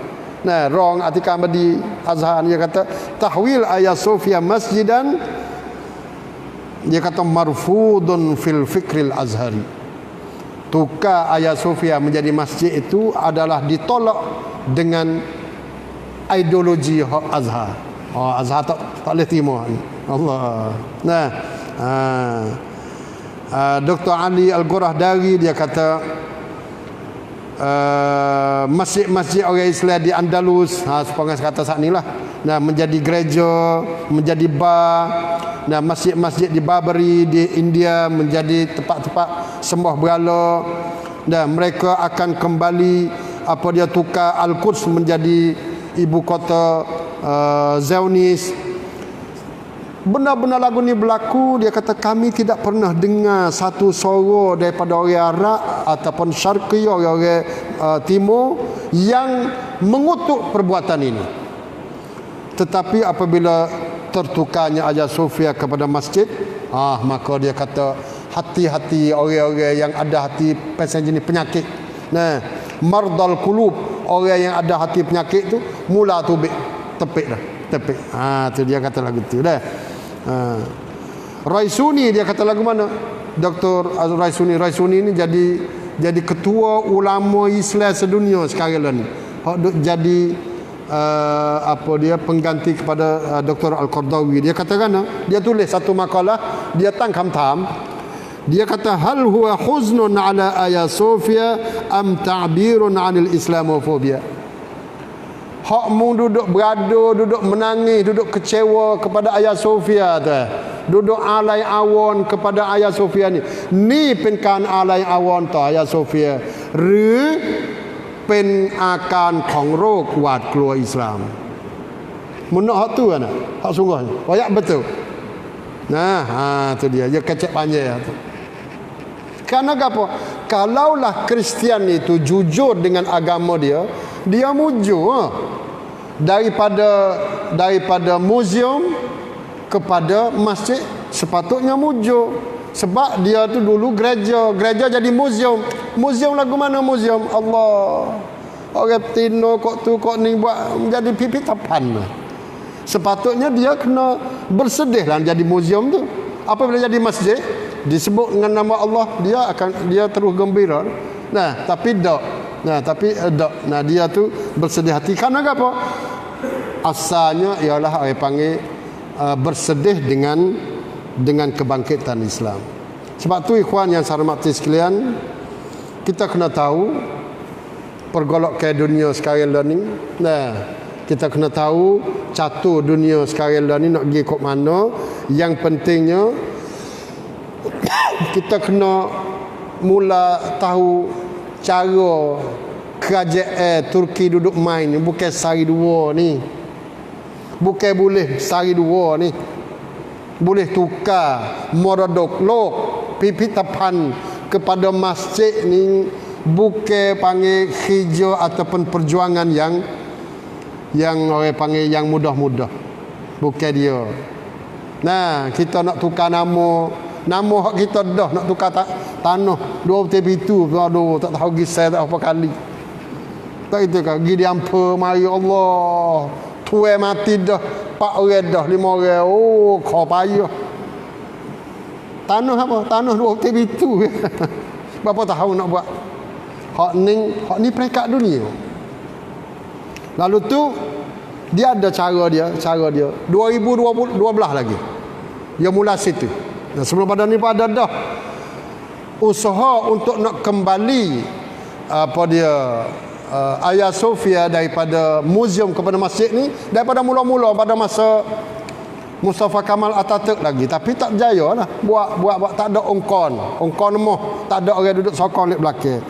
Rong Atika Ahmadi Azhar dia kata tahwil Hagia Sophia masjidan dia kata marfudun fil fikril azhari. Tukar Hagia Sophia menjadi masjid itu adalah ditolak dengan ideologi Azhar. Azhar tak boleh terima ni. Allah. Nah, Dr. Ali Al-Ghurahdari dia kata masjid-masjid orang Islam di Andalus, sepanjang kata saat ni lah, nah, menjadi gereja, menjadi bar. Nah, masjid-masjid di Barbary di India menjadi tempat-tempat sembah berhala. Dan mereka akan kembali tukar Al-Quds menjadi ibu kota Zionis. Benar-benar lagu ni berlaku. Dia kata kami tidak pernah dengar satu suara daripada orang Arab ataupun Syarqi, orang-orang Timur yang mengutuk perbuatan ini. Tetapi apabila tertukarnya Hagia Sophia kepada masjid, maka dia kata hati-hati orang-orang yang ada hati pasal jenis penyakit. Nah, mardal qulub, orang yang ada hati penyakit tu mula tubik tepik dah, tepik. Tu dia kata lagu tu dah. Raisuni dia kata lagu mana? Dr. Raisuni ni jadi ketua ulama Islam sedunia sekarang ni. Hak duk jadi pengganti kepada Dr. Al-Qardawi. Dia katakan, dia tulis satu makalah, dia tang khamtam. Dia kata hal huwa huznun ala Hagia Sophia am ta'birun 'anil islamofobia. Hak mu duduk berada, duduk menangis, duduk kecewa kepada Hagia Sophia tu. Duduk alai awon kepada Hagia Sophia ni. Ni penkan alai awon tu Hagia Sophia. หรือเป็นอาการของโรคหวาดกลัวอิสลาม Menurut hak tu kan? Hak sungguh. Banyak betul. Nah, tu dia. Dia kecek panjang tu. Karena apa? Kalaulah Kristian itu jujur dengan agama dia mujur daripada muzium kepada masjid, sepatutnya mujur. Sebab dia tu dulu gereja jadi muzium. Muzium lagu mana muzium? Allah. Orang Tino kok tu kok ni buat menjadi pipitapan. Sepatutnya dia kena bersedih lah jadi muzium tu. Apabila jadi masjid disebut dengan nama Allah, dia terus gembira. Nah, tapi tak. Nah, dia tu bersedih hati. Karena apa? Asalnya ialah orang panggil bersedih dengan kebangkitan Islam. Sebab tu ikhwan yang saya hormati sekalian, kita kena tahu pergolakan dunia sekarang ni. Nah, kita kena tahu catur dunia sekarang ni nak pergi ke mana. Yang pentingnya kita kena mula tahu cara kerajaan Turki duduk main ni. Bukan sehari dua ni. Bukan boleh sehari dua ni. Boleh tukar morodok lok pipitapan kepada masjid ni. Bukan panggil hijau ataupun perjuangan yang orang panggil yang mudah-mudah. Bukan dia. Nah, kita nak tukar nama hak kita dah nak tukar tanah 2 betul itu. Aduh, tak tahu gisai tak apa kali. Tak itu kan pergi di ampa mari Allah. Tuai mati dah 4 orang dah 5 orang. Oh, kau payah. Tanah apa? Tanah 2 betul itu. Berapa tahun nak buat? Hak ni peringkat dunia. Lalu tu dia ada cara dia 2012 lagi dia mula situ. Nah, sebelum pada ni pun ada dah usaha untuk nak kembali Hagia Sophia daripada muzium kepada masjid ni daripada mula-mula pada masa Mustafa Kamal Atatürk lagi, tapi tak berjaya lah buat tak ada ongkon emoh, tak ada orang duduk sokong di belakang.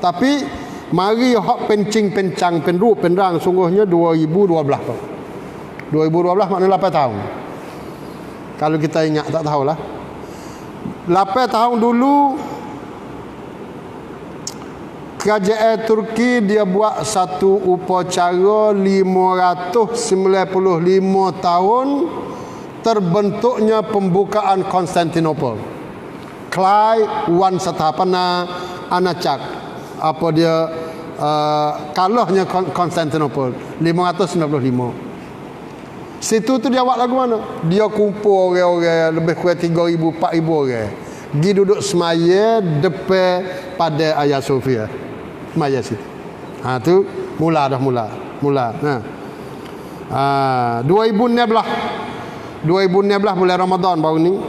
Tapi mari hak pencing-pencang penrang sungguhnya 2012 tu. 2012 maknanya 8 tahun. Kalau kita ingat tak tahulah. 8 tahun dulu kerajaan Turki dia buat satu upacara 595 tahun terbentuknya pembukaan Konstantinopel. Klai Wan Satapana Anacak. Kalahnya Konstantinopel 595. Situ tu dia buat lagu mana? Dia kumpul orang-orang lebih kurang 3,000 4,000 orang. Pergi duduk semaya depan pada Hagia Sophia. Semaya situ. Tu mula. 2016 2016 bulan Ramadan baru ni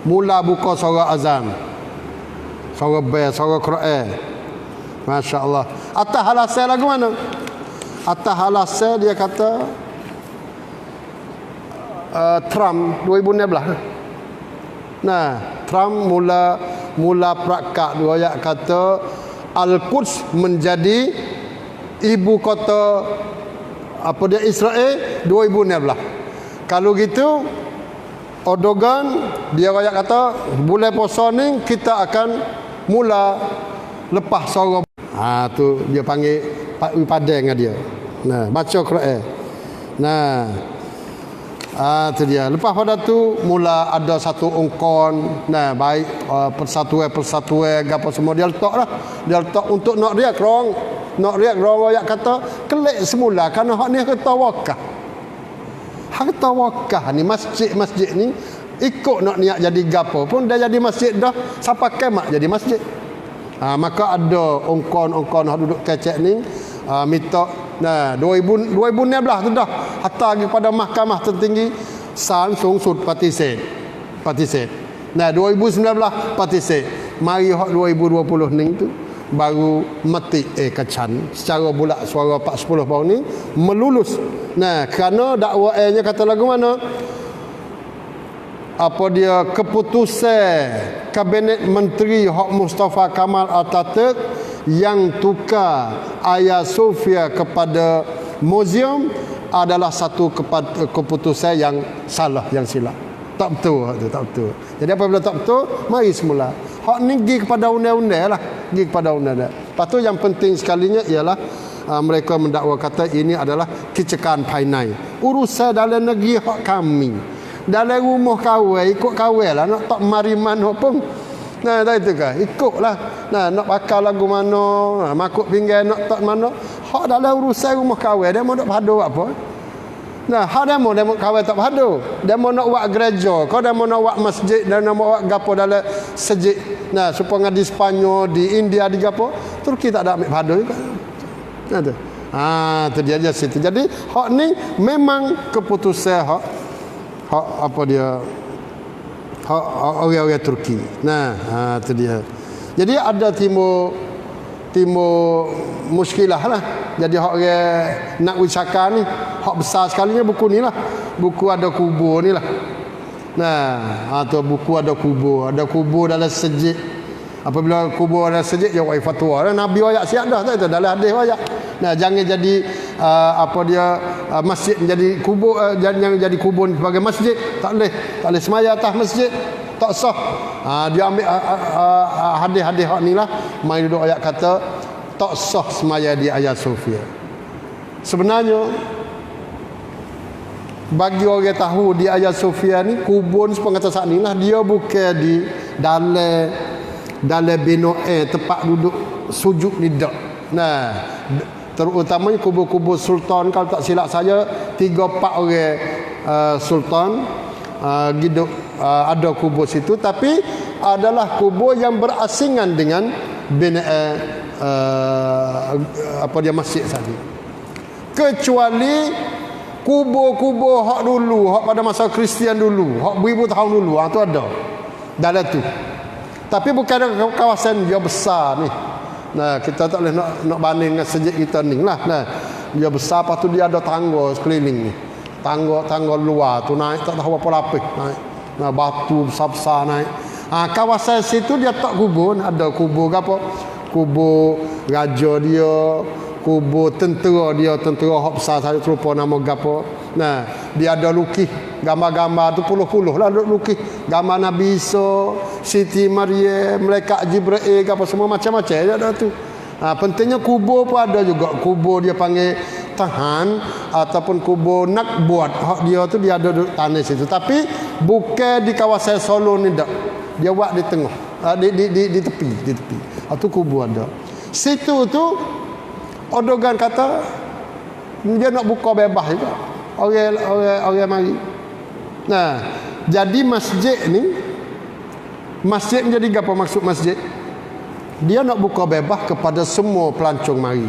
mula buka suara azan, suara bel, suara Quran. Masya Allah. Atas halasai lagu mana? Atas halasai dia kata Trump 2016. Nah, Trump mula perakat dua ayat kata Al-Quds menjadi ibu kota apa dia Israel 2016. Kalau gitu Erdogan dia ayat kata bulan puasa ni kita akan mula lepas suara. Tu dia panggil padang dengan dia. Nah, baca Quran. Nah, tu dia. Lepas pada tu mula ada satu ongkon, nah baik persatuan apa semua dia letak lah. Dia letak untuk nak riak rong ayat kata kelik semula kerana hak ni kata wakaf. Harta wakaf ni masjid ni ikut nak niat jadi gapo pun dah jadi masjid dah sampai kiamat jadi masjid. Maka ada ongkon hak duduk kecek ni minta 2016 tu dah hantar kepada mahkamah tertinggi San Sung Sud partisip. Nah 2019 partisip. Mari hak 2020 ni tu baru mati kacan secara bulat suara 410 baru ni melulus. Nah kerana dakwaannya kata lagu mana? Apa dia keputusan Kabinet Menteri Hak Mustafa Kamal Atatürk yang tukar Hagia Sophia kepada muzium adalah satu keputusan yang salah, yang silap. Tak betul tu, tak betul. Jadi apabila tak betul, mari semula. Hak ni pergi kepada undang-undang lah, pergi kepada undang-undang. Lepas tu yang penting sekalinya ialah mereka mendakwa kata ini adalah kecekaan painai. Urusan dalam negeri hak kami. Dalam rumah kawan, ikut kawan lah. Nak tak mari mana pun. Nah, tak itu kan? Ikutlah. Nah, nak pakai lagu mana, makuk pinggan nak tak mana. Hak dalam urusan rumah kawan, dia mau nak padu apa? Nah, hak dia mau kawan tak padu. Dia mau nak buat gereja, kau dia mau nak buat masjid, dan nak buat gapo dalam sejid. Nah, supaya di Sepanyol, di India, di gapo, Turki tak ada ambil padu juga. Nah, tu. Tu dia je situ. Jadi, hak ni memang keputusan hak apa dia orang-orang Turki. Nah, tu dia. Jadi ada timur muskilah lah. Jadi hak orang nak wisata ni, hak besar sekalinya buku ni lah. Buku ada kubur ni lah. Nah, tu buku ada kubur dalam sejid. Apabila kubur dalam sejid dia wai fatwa. Nabi ayat siap dah tu dalam hadis ayat. Nah, jangan jadi masjid menjadi kubur, jangan jadi kubur sebagai masjid. Tak boleh semaya atas masjid, tak sah. Dia ambil hadis-hadis hak ni lah, mai duduk ayat kata tak sah semaya di Hagia Sophia. Sebenarnya bagi orang tahu di Hagia Sophia ni kubur sepengata saat ni lah, dia bukan di dalam benoe tempat duduk sujud ni dak. Nah, terutamanya kubur-kubur sultan, kalau tak silap saya 3-4 orang sultan hidup ada kubur situ, tapi adalah kubur yang berasingan dengan binaan apa dia masjid tadi. Kecuali kubur-kubur hak dulu, hak pada masa Kristian dulu, hak beribu tahun dulu, tu ada dalam tu. Tapi bukan kawasan dia besar ni. Nah, kita tak boleh nak banding dengan sejid kita ni lah. Nah, dia besar, lepas tu dia ada tangga sekeliling ni. Tangga luar tu naik tak tahu apa lapis naik. Nah, batu besar-besar naik. Kawasan situ dia tak kubur, ada kubur apa? Kubur raja dia, kubur tentera dia, tentera hak besar saya terlupa nama gapo. Nah, dia ada lukis gambar-gambar tu puluh-puluh lah lukis gambar Nabi Isa, Siti Maryam, malaikat Jibril apa semua macam-macam dia ada tu. Pentingnya kubur pun ada juga. Kubur dia panggil tahan ataupun kubur nak buat hak dia tu dia ada tanah situ, tapi bukan di kawasan Solo ni dak. Dia buat di tengah, di tepi. Itu kubur ada. Situ tu Erdogan kata dia nak buka bebas juga. Orang mari. Nah, jadi masjid ni, masjid menjadi apa maksud masjid? Dia nak buka bebas kepada semua pelancong mari.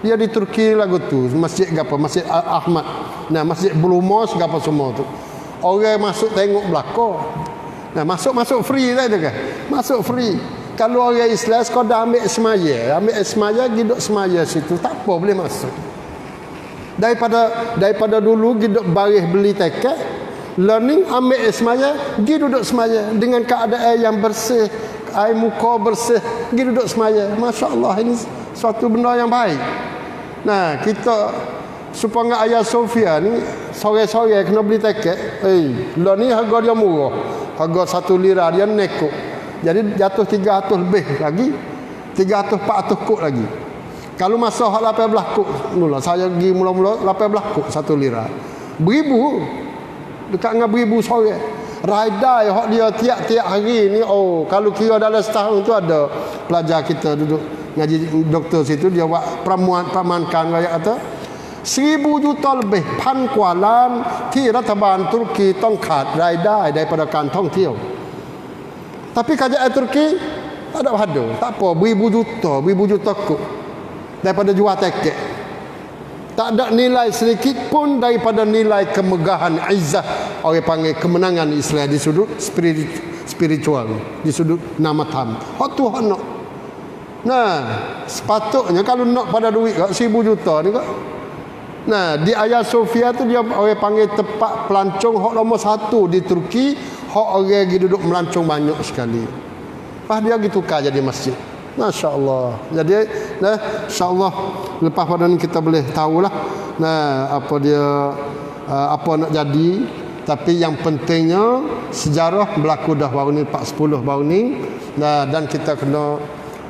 Dia di Turki lagu tu, masjid apa? Masjid Ahmad. Nah, masjid Blue Mosque apa semua tu. orang masuk tengok belakang. Nah, masuk free lah tu kan. Masuk free. Kalau orang Islam sekadar ambil semaya duduk semaya situ, tak apa boleh masuk. Daripada dulu duduk baris beli tiket, learning ambil semaya, pergi duduk semaya dengan keadaan yang bersih, air muka bersih, pergi duduk semaya. Masya-Allah, ini suatu benda yang baik. Nah, kita supaya Ayah Sofia ni sore-sore kena beli tiket. Lah ni harga dia murah. Harga 1 lira dia nekuk. Jadi jatuh 300 lebih lagi. 300-400 kok lagi. Kalau masa hak 18 kok mula saya pergi mula-mula 18 kok 1 lira. Beribu. Dekat dengan beribu sore. Raidai hak dia tiap-tiap hari ni, kalau kira dalam setahun tu ada pelajar kita duduk ngaji doktor situ, dia buat pramankan rakyat kata 1,000 juta lebih Pankualan ที่รัฐบาลตุรกีต้องขาดรายได้ daripadaการท่องเที่ยว tapi kerajaan Turki tak ada pada, tak apa, beribu juta kok daripada jual tiket. Tak ada nilai sedikit pun daripada nilai kemegahan izzah, orang panggil kemenangan Islam di sudut spiritual, di sudut nama tam. Hak tu hak nak. Nah, sepatutnya kalau nak pada duit 1,000 juta ni kok. Nah, di Ayah Sofia tu dia orang panggil tempat pelancong hak nombor 1 di Turki, hak orang pergi duduk melancong banyak sekali. Lepas dia pergi tukar jadi masjid. Masya-Allah. Jadi insya-Allah lepas pada ni kita boleh tahulah apa dia apa nak jadi. Tapi yang pentingnya sejarah berlaku dah baru ni 410 baru ni. Dan kita kena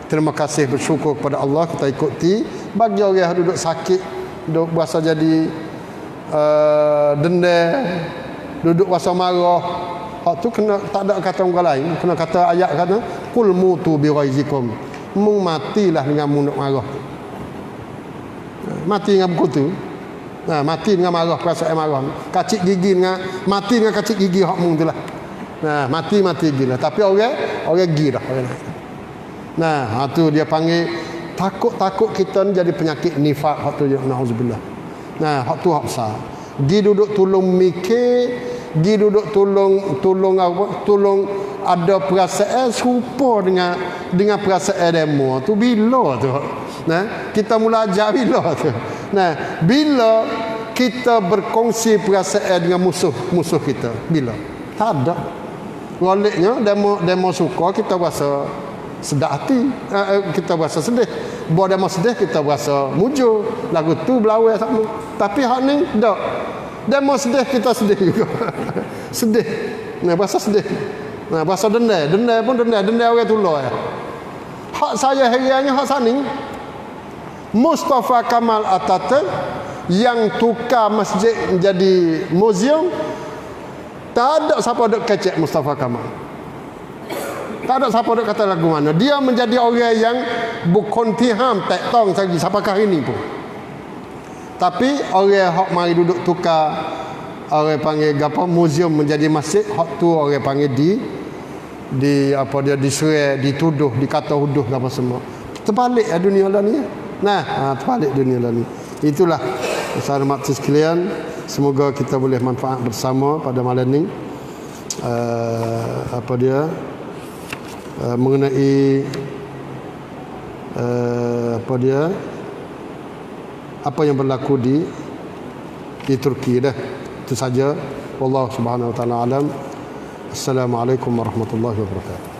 terima kasih bersyukur kepada Allah, kita ikuti. Bagi orang yang duduk sakit, duduk berasa jadi denda, duduk berasa marah, hak tu kena, tak ada kata orang lain, kena kata ayat kata qul mutu bi ghaizikum, matilah dengan munuk marah. Mati dengan buku tu. Mati dengan marah, perasaan marah. Kacik gigi dengan mati dengan kacik gigi hak mung itulah. Mati gila. Tapi orang gila orang. Tu dia panggil takut kita ni jadi penyakit nifak, hak tu nauzubillah. Hak tu hak besar. Gi duduk tolong mikir, gi duduk tolong ada perasaan serupa dengan perasaan demo tu bila tu. Kita mula ajar bila tu. Bila kita berkongsi perasaan dengan musuh kita, bila tak ada. Waliknya demo suka kita rasa sedap hati, kita rasa sedih. Buat demo sedih kita rasa mujur, lagu tu belawai sama. Tapi hak ni tak. Demo sedih kita sedih juga. Sedih. Bahasa sedih. Bahasa denda pun denda orang tular ya. Hak saya hariannya hak saning Mustafa Kamal Atatürk yang tukar masjid menjadi museum. Tak ada siapa duk kecek Mustafa Kamal. Tak ada siapa duk kata lagu mana. Dia menjadi orang yang bukan tiham tak tong lagi sampai ini pun. Tapi orang hak mari duduk tukar, orang panggil apa, museum menjadi masjid, hak tu orang panggil di apa dia disuai, dituduh, dikata huduh apa semua. Terbalik dunia lah ni. Terbalik dunia lah ni. Itulah sahabat sekalian, semoga kita boleh manfaat bersama pada malam ni. Mengenai apa yang berlaku di Turki dah. Itu saja. Wallahu subhanahu wa ta'ala alam. Assalamualaikum warahmatullahi wabarakatuh.